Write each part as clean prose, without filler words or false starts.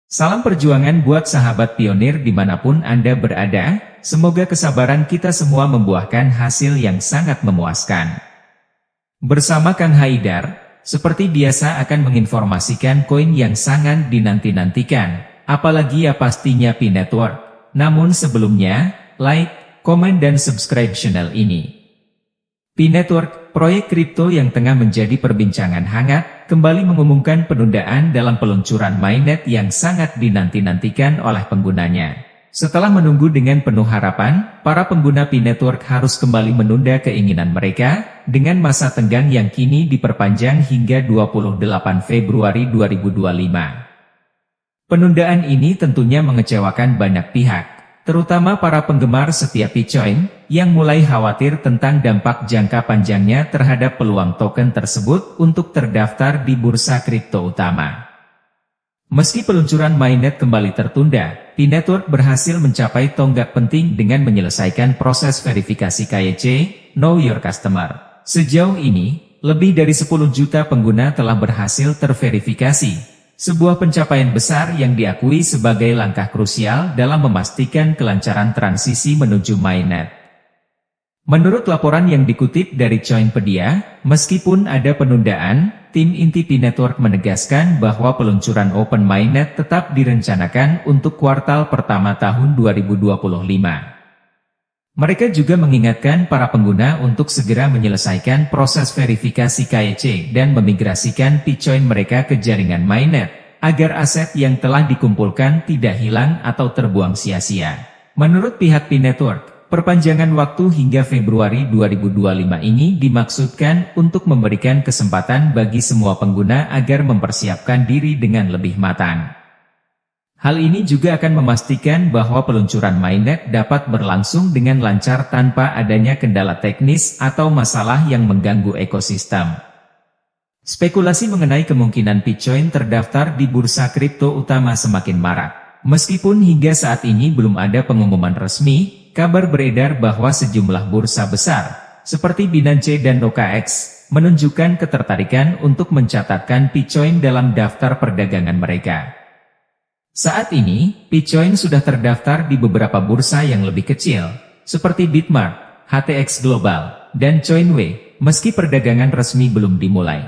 Salam perjuangan buat sahabat pionir dimanapun Anda berada, semoga kesabaran kita semua membuahkan hasil yang sangat memuaskan. Bersama Kang Haidar, seperti biasa akan menginformasikan koin yang sangat dinanti-nantikan, apalagi ya pastinya Pi Network. Namun sebelumnya, like, komen dan subscribe channel ini. Pi Network, proyek kripto yang tengah menjadi perbincangan hangat, kembali mengumumkan penundaan dalam peluncuran mainnet yang sangat dinanti-nantikan oleh penggunanya. Setelah menunggu dengan penuh harapan, para pengguna Pi Network harus kembali menunda keinginan mereka, dengan masa tenggang yang kini diperpanjang hingga 28 Februari 2025. Penundaan ini tentunya mengecewakan banyak pihak, terutama para penggemar setia Bitcoin, yang mulai khawatir tentang dampak jangka panjangnya terhadap peluang token tersebut untuk terdaftar di bursa kripto utama. Meski peluncuran mainnet kembali tertunda, Pi Network berhasil mencapai tonggak penting dengan menyelesaikan proses verifikasi KYC, Know Your Customer. Sejauh ini, lebih dari 10 juta pengguna telah berhasil terverifikasi. Sebuah pencapaian besar yang diakui sebagai langkah krusial dalam memastikan kelancaran transisi menuju mainnet. Menurut laporan yang dikutip dari Coinpedia, meskipun ada penundaan, tim inti Pi Network menegaskan bahwa peluncuran Open Mainnet tetap direncanakan untuk kuartal pertama tahun 2025. Mereka juga mengingatkan para pengguna untuk segera menyelesaikan proses verifikasi KYC dan memigrasikan Bitcoin mereka ke jaringan mainnet, agar aset yang telah dikumpulkan tidak hilang atau terbuang sia-sia. Menurut pihak Pi Network, perpanjangan waktu hingga Februari 2025 ini dimaksudkan untuk memberikan kesempatan bagi semua pengguna agar mempersiapkan diri dengan lebih matang. Hal ini juga akan memastikan bahwa peluncuran mainnet dapat berlangsung dengan lancar tanpa adanya kendala teknis atau masalah yang mengganggu ekosistem. Spekulasi mengenai kemungkinan Bitcoin terdaftar di bursa kripto utama semakin marak. Meskipun hingga saat ini belum ada pengumuman resmi, kabar beredar bahwa sejumlah bursa besar, seperti Binance dan OKX, menunjukkan ketertarikan untuk mencatatkan Bitcoin dalam daftar perdagangan mereka. Saat ini, Bitcoin sudah terdaftar di beberapa bursa yang lebih kecil, seperti Bitmart, HTX Global, dan Coinway, meski perdagangan resmi belum dimulai.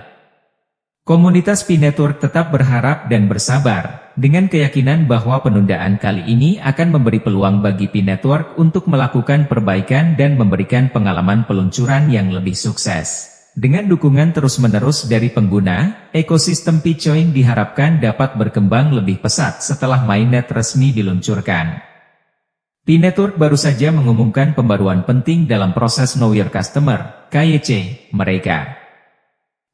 Komunitas Pi Network tetap berharap dan bersabar, dengan keyakinan bahwa penundaan kali ini akan memberi peluang bagi Pi Network untuk melakukan perbaikan dan memberikan pengalaman peluncuran yang lebih sukses. Dengan dukungan terus-menerus dari pengguna, ekosistem Bitcoin diharapkan dapat berkembang lebih pesat setelah mainnet resmi diluncurkan. Pi Network baru saja mengumumkan pembaruan penting dalam proses Know Your Customer, KYC, mereka.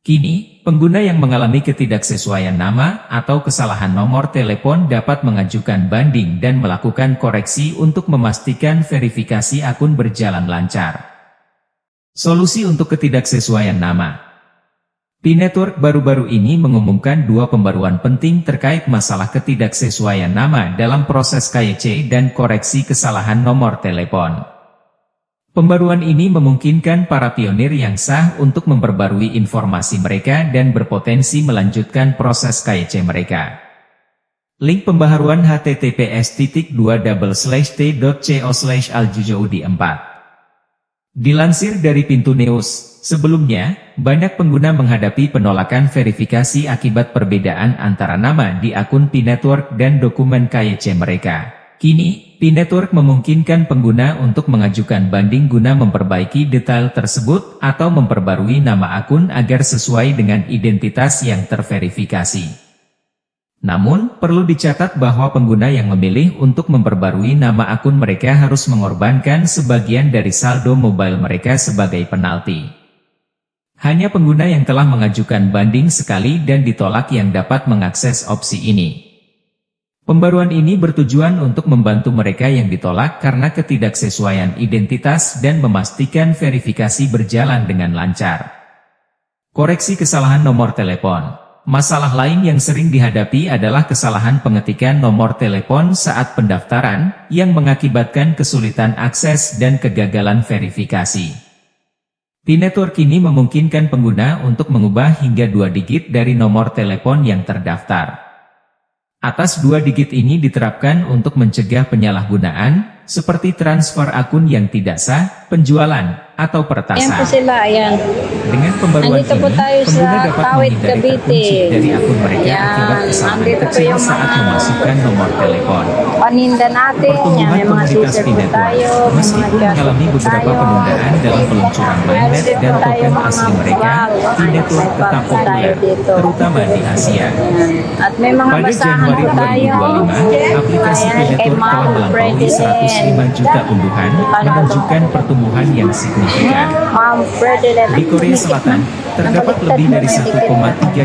Kini, pengguna yang mengalami ketidaksesuaian nama atau kesalahan nomor telepon dapat mengajukan banding dan melakukan koreksi untuk memastikan verifikasi akun berjalan lancar. Solusi untuk ketidaksesuaian nama. Pi Network baru-baru ini mengumumkan dua pembaruan penting terkait masalah ketidaksesuaian nama dalam proses KYC dan koreksi kesalahan nomor telepon. Pembaruan ini memungkinkan para pionir yang sah untuk memperbarui informasi mereka dan berpotensi melanjutkan proses KYC mereka. Link pembaharuan https://t.co/aljujoudi4. Dilansir dari Pintu News, sebelumnya, banyak pengguna menghadapi penolakan verifikasi akibat perbedaan antara nama di akun Pi Network dan dokumen KYC mereka. Kini, Pi Network memungkinkan pengguna untuk mengajukan banding guna memperbaiki detail tersebut atau memperbarui nama akun agar sesuai dengan identitas yang terverifikasi. Namun, perlu dicatat bahwa pengguna yang memilih untuk memperbarui nama akun mereka harus mengorbankan sebagian dari saldo mobile mereka sebagai penalti. Hanya pengguna yang telah mengajukan banding sekali dan ditolak yang dapat mengakses opsi ini. Pembaruan ini bertujuan untuk membantu mereka yang ditolak karena ketidaksesuaian identitas dan memastikan verifikasi berjalan dengan lancar. Koreksi kesalahan nomor telepon. Masalah lain yang sering dihadapi adalah kesalahan pengetikan nomor telepon saat pendaftaran, yang mengakibatkan kesulitan akses dan kegagalan verifikasi. Pi Network kini memungkinkan pengguna untuk mengubah hingga 2 digit dari nomor telepon yang terdaftar. Atas 2 digit ini diterapkan untuk mencegah penyalahgunaan, seperti transfer akun yang tidak sah, penjualan, atau Ayan po peretasan. sila, ayan. Dengan pembaruan Nandito po ini, tayo pengguna sa dapat Tawid, menghindari Cavite. terkunci dari akun mereka Ayan, akibat kesalahan nandito po kecil yung saat mga memasukkan nomor telepon. paninda natin. Yan, Pertumbuhan may mga komunitas t-shirt po Pinetwork, tayo, may mga meskipun jacket mengalami po beberapa tayo. penundaan dalam peluncuran Meron mainnet din dan po tayo token mga asli mereka, bag. Pinetwork May tetap bag tayo populer, dito. terutama di Asia. Ayan. At may mga Pada basahan Januari po tayo. 2025, aplikasi Ayan, kay Pinetwork telah Ma'am melampaui President. 105 juta unduhan, menunjukkan pertumbuhan yang signifikan. Ma'am President. Di Korea Selatan, terdapat lebih dari 1,3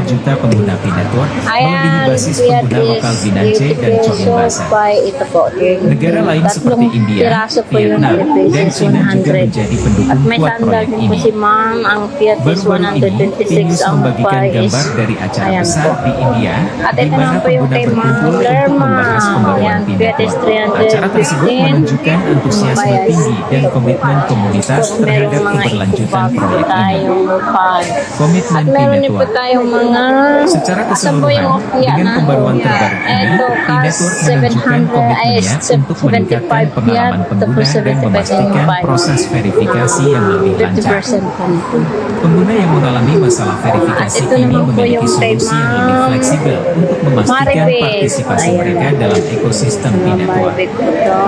juta pengguna Pinetwork, melebihi Ayan, basis Fiat pengguna lokal is Binance dan Choin peso Basa. by ito po. Negara lain seperti Tatlong India, piraso po yung Vietnam, dan pesos China juga 100. menjadi At pendukung may kuat sandal proyek din po ini. si Ma'am, ang Fiat is Baru-baru ini, 126, News ang membagikan Pi is gambar dari acara ayan besar po. di India, At di ito mana naman po yung pengguna kay Ma'am berkumpul untuk Lerma. membahas pembaruan Ayan, Fiat is Pinetwork. Acara tersebut 315. menunjukkan antusiasme Bayas. tinggi dan komitmen komunitas Tapos merong terhadap mga keberlanjutan ikubag proyek ini. tayong Pi. Komitmen At meron din po Pinetwork. tayong mga Secara asan po yung keseluruhan, Fiat dengan na? pembaruan terbaru ini, Ito, Pinetwork kas menunjukkan 700, komitmennya untuk meningkatkan 75 pengalaman Fiat, pengguna tapos dan 75 memastikan Pi. proses verifikasi yang lebih lancar. 50% po nito. Pengguna yang mengalami masalah verifikasi Ito kini naman po memiliki yung kay solusi yang lebih Ma'am fleksibel untuk memastikan Maribeth. partisipasi Ayan. mereka dalam ekosistem Pinetwork. Maribeth po to.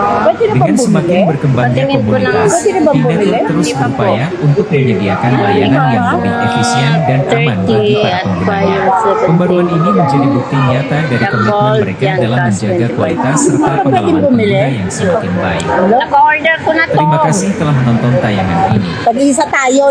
Dengan semakin berkembangnya Patingin po ng- komunitas, Pwede na ba bumili? Pinetwork terus Hindi pa po. berupaya untuk menyediakan layanan yang lebih efisien dan aman bagi 30 para at penggunanya. 570. Pembaruan ini menjadi bukti nyata dari komitmen mereka dalam menjaga kualitas serta pengalaman pengguna yang semakin baik. Naka-order ko na to. Terima kasih telah menonton tayangan ini. Pag-iisa tayo.